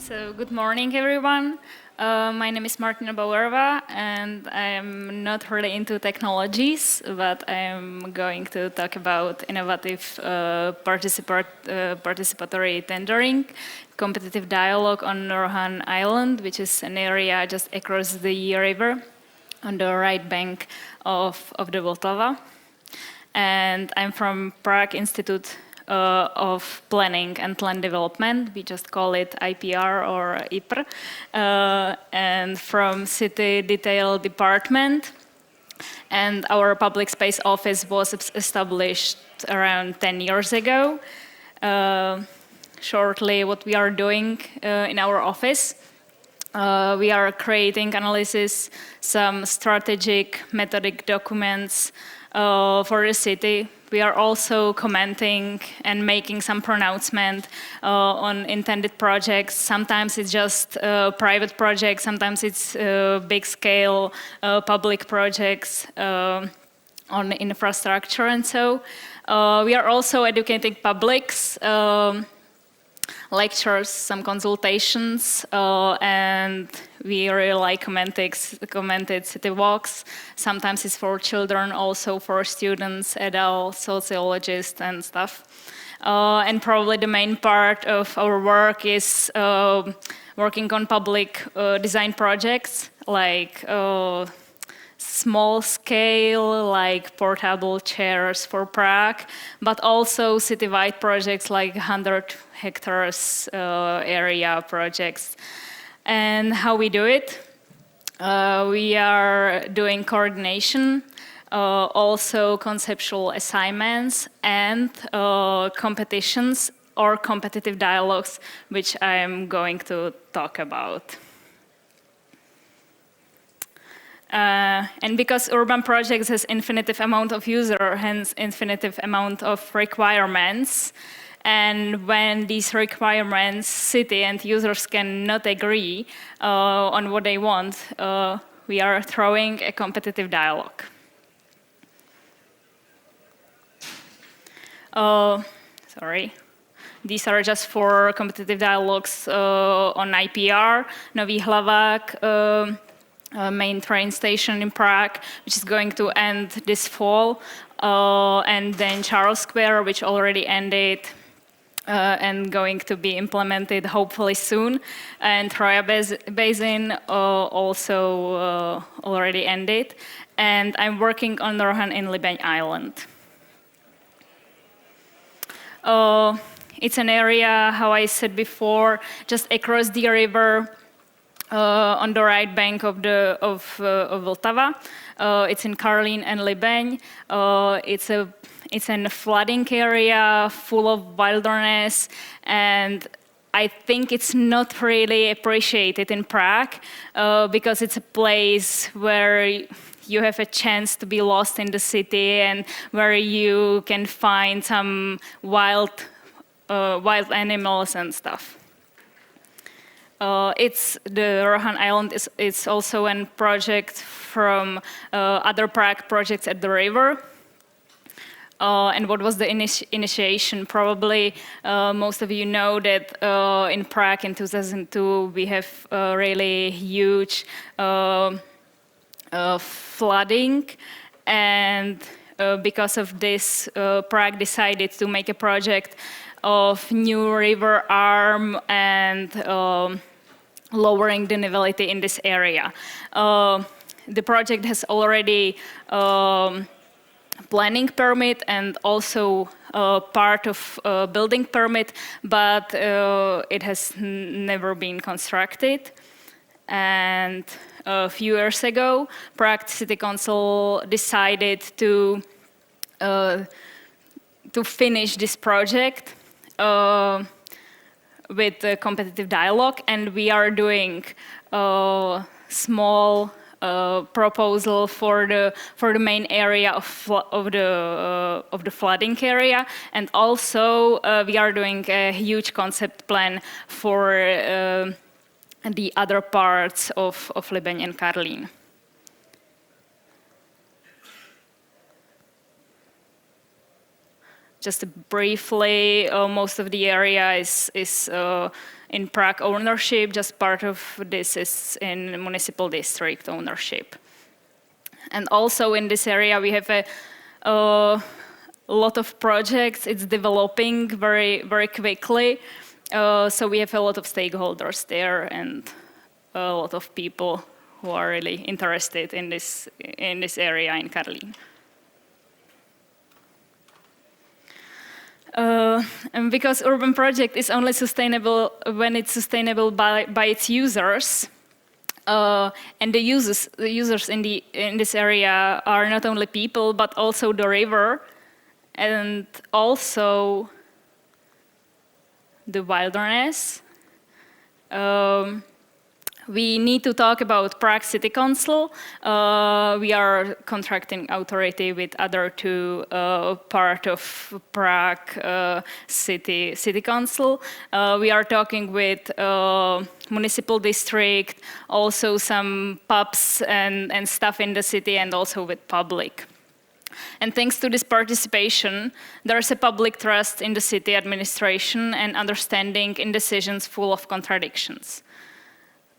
So good morning, everyone. My name is Martina Bauerová, and I'm not really into technologies, but I'm going to talk about innovative participatory tendering, competitive dialogue on Rohan Island, which is an area just across the river on the right bank of the Vltava. And I'm from Prague Institute of Planning and Land Development. We just call it IPR or IPR. And from City Detail Department. And our public space office was established around 10 years ago. Shortly, what we are doing in our office. We are creating analysis, some strategic methodic documents for the city. We are also commenting and making some pronouncement on intended projects. Sometimes it's just private projects, sometimes it's big-scale public projects on infrastructure and so. We are also educating publics, lectures, some consultations, and we really like commented city walks. Sometimes it's for children, also for students, adults, sociologists, and stuff. And probably the main part of our work is working on public design projects, like small scale, like portable chairs for Prague, but also citywide projects like 100 hectares area projects. And how we do it? We are doing coordination, also conceptual assignments and competitions or competitive dialogues, which I am going to talk about. And because urban projects has infinitive amount of user, hence infinitive amount of requirements, and when these requirements, city and users cannot agree on what they want, we are throwing a competitive dialogue. Sorry. These are just for competitive dialogues on IPR, Nový Hlavák, main train station in Prague, which is going to end this fall, and then Charles Square, which already ended and going to be implemented hopefully soon, and Troja Basin also already ended, and I'm working on Rohan and Libeň Island. It's an area, how I said before, just across the river, on the right bank of Vltava. It's in Karlín and Libeň. It's in a flooding area full of wilderness, and I think it's not really appreciated in Prague because it's a place where you have a chance to be lost in the city and where you can find some wild animals and stuff. The Rohan Island is also a project from other Prague projects at the river. And what was the initiation? Probably most of you know that in Prague in 2002 we have really huge flooding, and because of this, Prague decided to make a project of new river arm and lowering the nivelity in this area. The project has already planning permit and also part of building permit, but it has never been constructed. And a few years ago, Prague City Council decided to finish this project with a competitive dialogue, and we are doing a small proposal for the main area of the flooding area, and also we are doing a huge concept plan for the other parts of Libeň and Karlín. just briefly, most of the area is in Prague ownership. Just part of this is in municipal district ownership. And also in this area, we have a lot of projects. It's developing very, very quickly. So we have a lot of stakeholders there and a lot of people who are really interested in this area in Karlín. And because urban project is only sustainable when it's sustainable by its users, and the users in this area are not only people but also the river and also the wilderness. We need to talk about Prague City Council. We are contracting authority with other two part of Prague City Council. We are talking with municipal district, also some pubs and stuff in the city, and also with public. And thanks to this participation, there's a public trust in the city administration and understanding in decisions full of contradictions.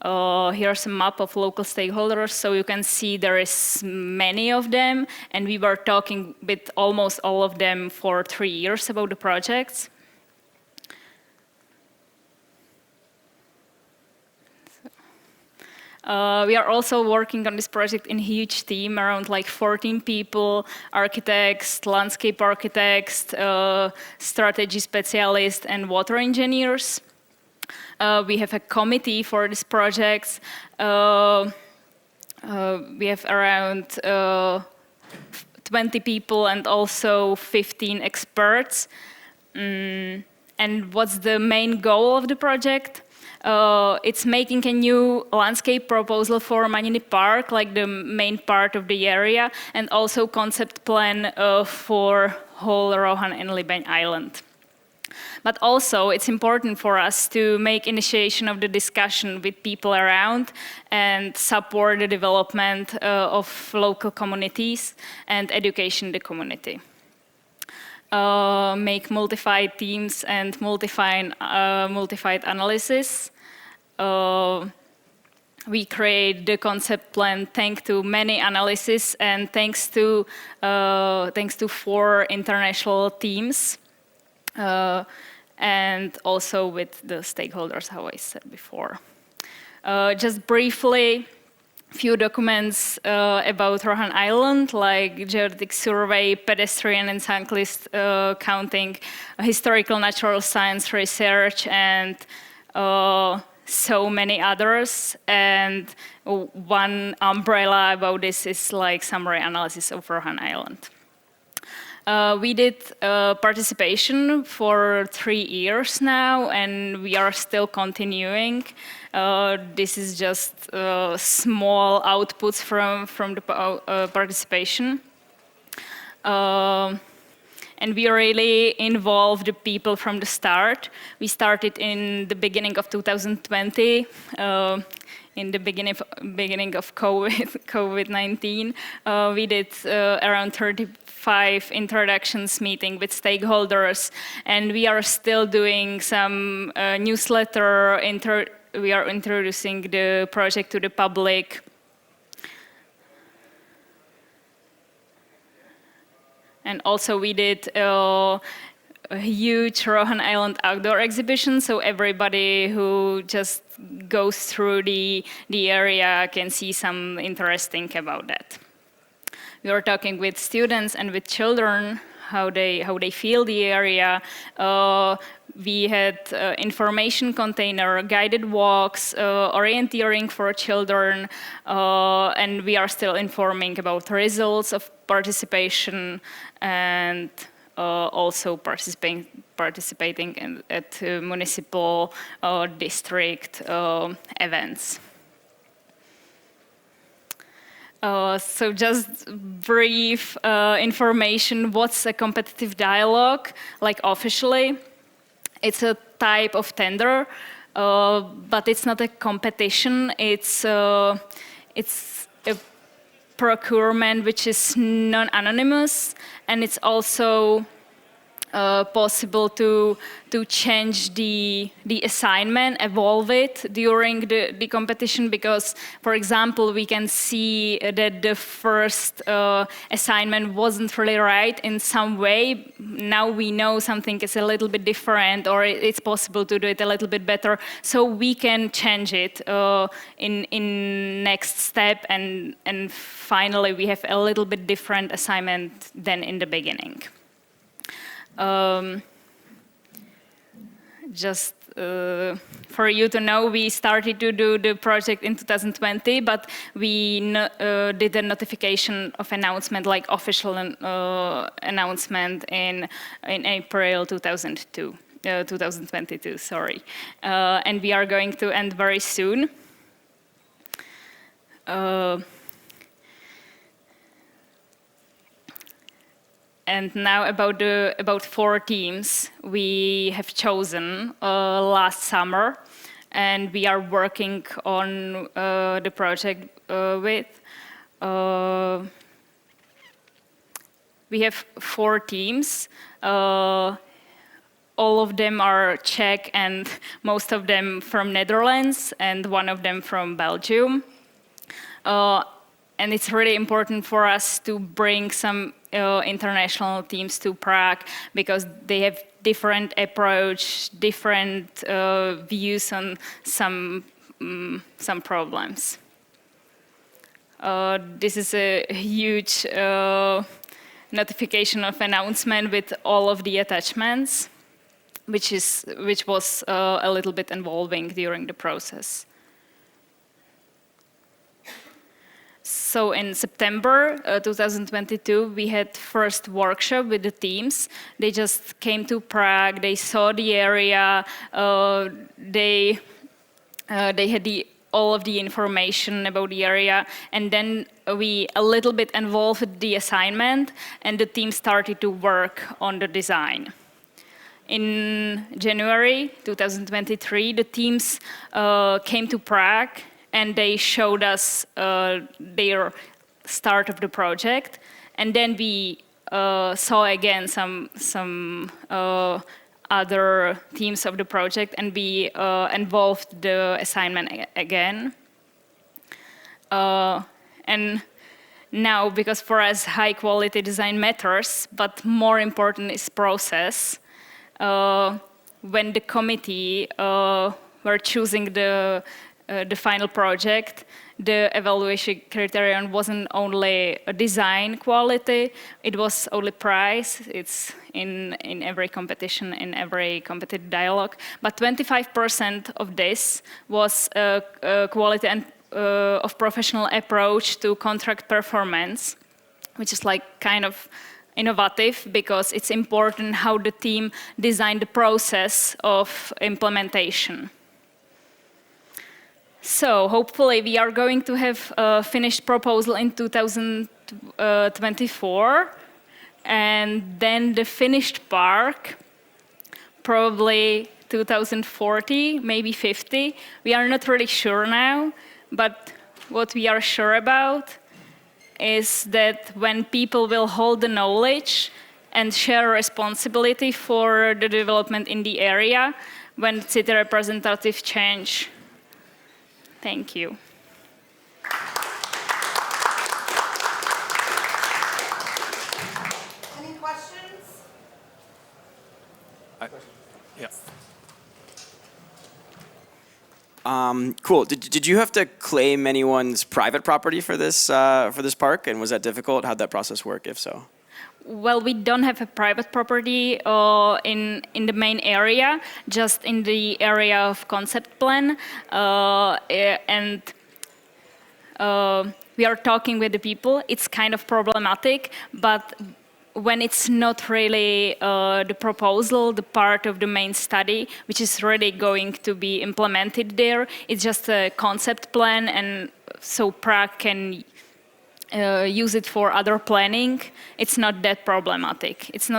Here's a map of local stakeholders, so you can see there is many of them, and we were talking with almost all of them for 3 years about the projects. We are also working on this project in a huge team, around like 14 people, architects, landscape architects, strategy specialists, and water engineers. We have a committee for these projects. We have around 20 people and also 15 experts. And what's the main goal of the project? It's making a new landscape proposal for Maniny Park, like the main part of the area, and also concept plan for whole Rohan and Libeň Island. But also, it's important for us to make initiation of the discussion with people around and support the development of local communities and education the community. Make multified teams and multified analysis. We create the concept plan thanks to many analyses and thanks to 4 international teams. And also with the stakeholders, how I said before. Just briefly, few documents about Rohan Island, like geodetic survey, pedestrian and cyclist counting, historical natural science research, and so many others. And one umbrella about this is like summary analysis of Rohan Island. We did participation for 3 years now, and we are still continuing. This is just small outputs from the participation. And we really involved the people from the start. We started in the beginning of 2020. In the beginning of COVID-19, we did around 35 introductions meeting with stakeholders, and we are still doing some newsletter. We are introducing the project to the public. And also we did a huge Rohan Island outdoor exhibition, so everybody who just goes through the area can see some interesting about that. We were talking with students and with children how they feel the area. We had information container, guided walks, orienteering for children, and we are still informing about results of participation and also participating at municipal district events. So just brief information, what's a competitive dialogue, like officially? It's a type of tender, but it's not a competition. It's a procurement which is non-anonymous, and it's also possible to change the assignment, evolve it during the competition, because, for example, we can see that the first assignment wasn't really right in some way. Now we know something is a little bit different, or it's possible to do it a little bit better, so we can change it in next step, and finally we have a little bit different assignment than in the beginning. Just for you to know, we started to do the project in 2020, but we did a notification of announcement, like official announcement in April 2022, sorry. And we are going to end very soon. And now about 4 teams we have chosen last summer, and we are working on the project with. We have 4 teams. All of them are Czech, and most of them from Netherlands, and one of them from Belgium. And it's really important for us to bring some international teams to Prague, because they have different approach, different views on some problems. This is a huge notification of announcement with all of the attachments, which was a little bit involving during the process. So in September 2022, we had first workshop with the teams. They just came to Prague, they saw the area, they had all of the information about the area, and then we a little bit involved the assignment, and the team started to work on the design. In January 2023, the teams came to Prague, and they showed us their start of the project. And then we saw again some other teams of the project, and we involved the assignment again. And now, because for us high quality design matters, but more important is process. When the committee were choosing the final project, the evaluation criterion wasn't only a design quality, it was only price. It's in every competition, in every competitive dialogue. But 25% of this was quality and of professional approach to contract performance, which is like kind of innovative, because it's important how the team designed the process of implementation. So hopefully we are going to have a finished proposal in 2024, and then the finished park probably 2040, maybe 50. We are not really sure now, but what we are sure about is that when people will hold the knowledge and share responsibility for the development in the area, when city representatives change. Thank you. Any questions? Yeah. Cool. Did you have to claim anyone's private property for this park, and was that difficult? How'd that process work, if so? Well, we don't have a private property in the main area, just in the area of concept plan, and we are talking with the people. It's kind of problematic, but when it's not really the proposal, the part of the main study, which is really going to be implemented there, it's just a concept plan, and so Prague can use it for other planning. It's not that problematic. It's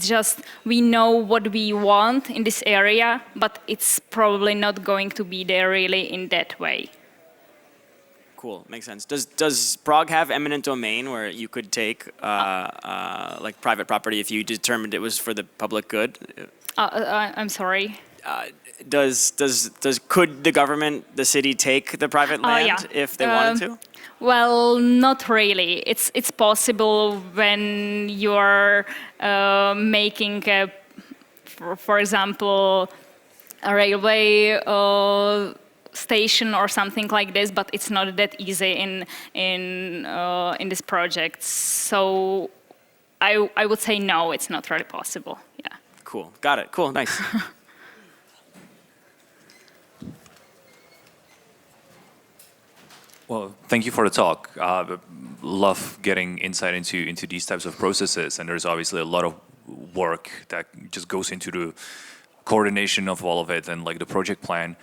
just we know what we want in this area, but it's probably not going to be there really in that way. Cool, makes sense. Does Prague have eminent domain where you could take like private property if you determined it was for the public good? I'm sorry. Could the government, the city, take the private land Yeah. if they wanted to? Well, not really. It's possible when you're making for example, a railway station or something like this, but it's not that easy in this project. So I would say no, it's not really possible. Yeah. Cool. Got it. Cool. Nice. Well, thank you for the talk. Love getting insight into these types of processes, and there's obviously a lot of work that just goes into the coordination of all of it and like the project plan.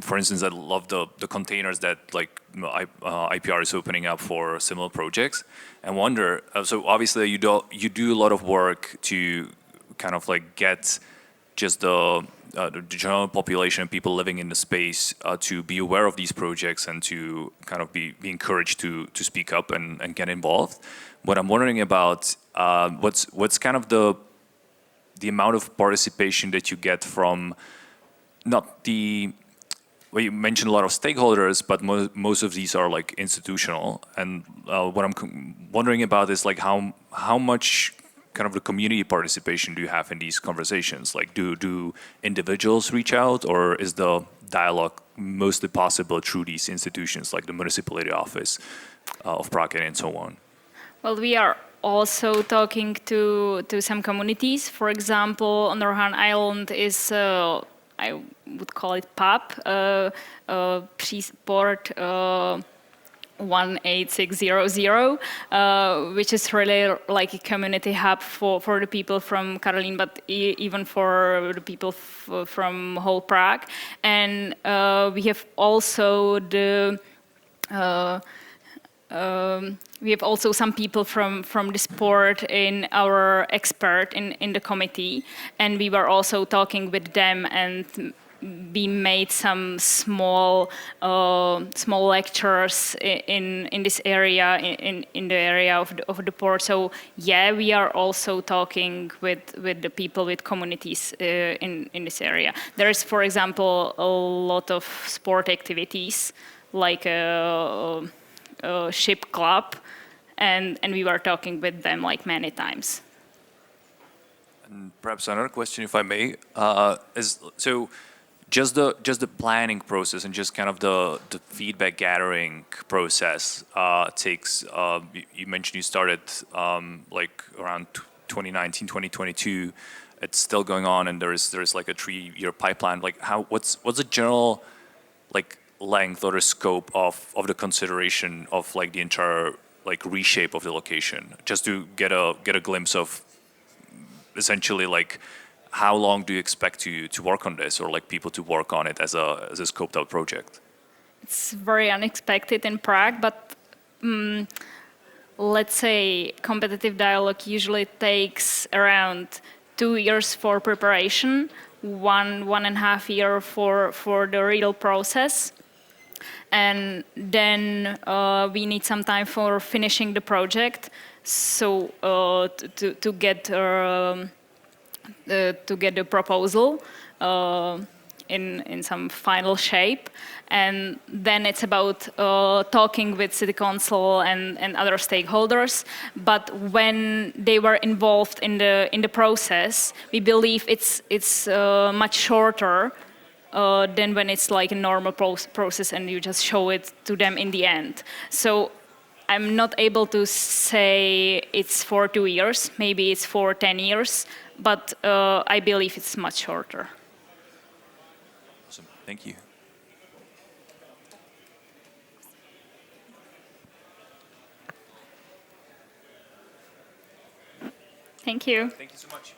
For instance, I love the containers that like IPR is opening up for similar projects, and wonder. So obviously you do a lot of work to kind of like get just the general population, people living in the space, to be aware of these projects and to kind of be encouraged to speak up and get involved. What I'm wondering about, what's kind of the amount of participation that you get from not the, well, you mentioned a lot of stakeholders, but most of these are like institutional. And what I'm wondering about is like how much kind of the community participation do you have in these conversations? Like do individuals reach out, or is the dialogue mostly possible through these institutions like the municipality office of Prague and so on? Well, we are also talking to some communities. For example, on the Rohan Island is, I would call it PAP, Port 18600, which is really like a community hub for the people from Karlín, but even for the people from whole Prague. And we have also we have also some people from the sport in our expert in the committee, and we were also talking with them, and we made some small lectures in this area, in the area of the port. So yeah, we are also talking with the people, with communities in this area. There is, for example, a lot of sport activities like a ship club, and we were talking with them like many times. And perhaps another question, if I may, is so. Just the planning process and just kind of the feedback gathering process takes. You mentioned you started like around 2019, 2022. It's still going on, and there's like a 3-year pipeline. Like what's the general like length or the scope of the consideration of like the entire like reshape of the location, just to get a glimpse of essentially like. How long do you expect to work on this, or like people to work on it as a scoped out project? It's very unexpected in Prague, but let's say competitive dialogue usually takes around 2 years for preparation, 1.5 years for the real process. And then we need some time for finishing the project, so to get the proposal in some final shape, and then it's about talking with city council and other stakeholders. But when they were involved in the process, we believe it's much shorter than when it's like a normal process and you just show it to them in the end. So I'm not able to say it's for 2 years, maybe it's for 10 years, but I believe it's much shorter. Awesome, thank you. Thank you. Thank you so much.